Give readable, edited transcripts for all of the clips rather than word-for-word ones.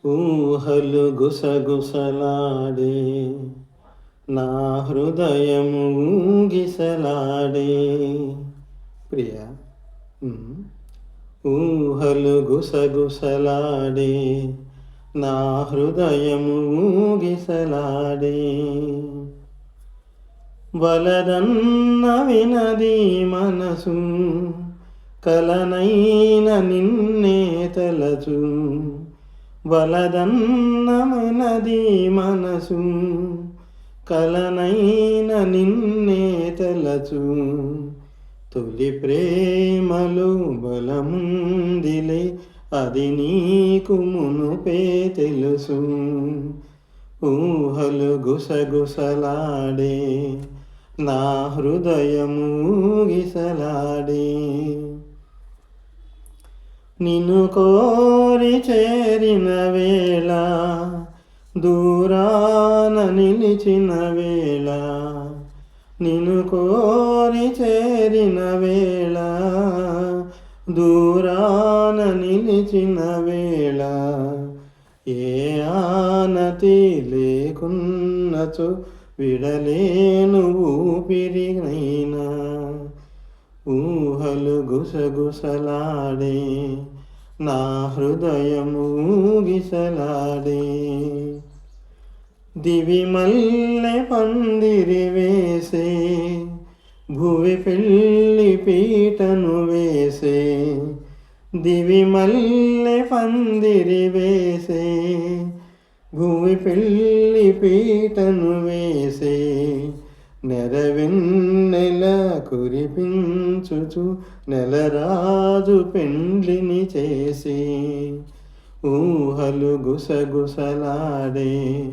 ఊహలు గుసగుసలాడే నా హృదయము ఊగిసలాడే. ప్రియ, ఊహలు గుసగుసలాడే నా హృదయము ఊగిసలాడే. వలదన్న వినది మనసు, కలనైన నిన్నే తలచు. వలదన్న వినది మనసు, కలనైన నిన్నే తలచు. తొలి ప్రేమలో బలముందిలే, అది నీకు మునుపే తెలుసు. ఊహలు గుసగుసలాడే నా హృదయము ఊగిసలాడే. నిన్ను కోరి చేరిన వేళ, దూరాన నిలిచిన వేళ. నిన్ను కోరి చేరిన వేళ, దూరాన నిలిచిన వేళ. ఏ ఆనతి లేకున్నచో విడలేను ఊపిరినైనా. ఊహలు గుసగుసలాడే నా హృదయము ఊగిసలాడే. దివి మల్లె పందిరి వేసే, భువి పెళ్ళి పీటను వేసే. దివి మల్లె పందిరి వేసే, భువి పెళ్ళి పీటను వేసే. నెరవెన్నెల కురిపించుచు నెలరాజు పెండ్లిని చేసి. ఊహలు గుసగుసలాడే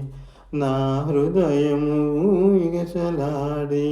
నా హృదయము ఊగిసలాడే.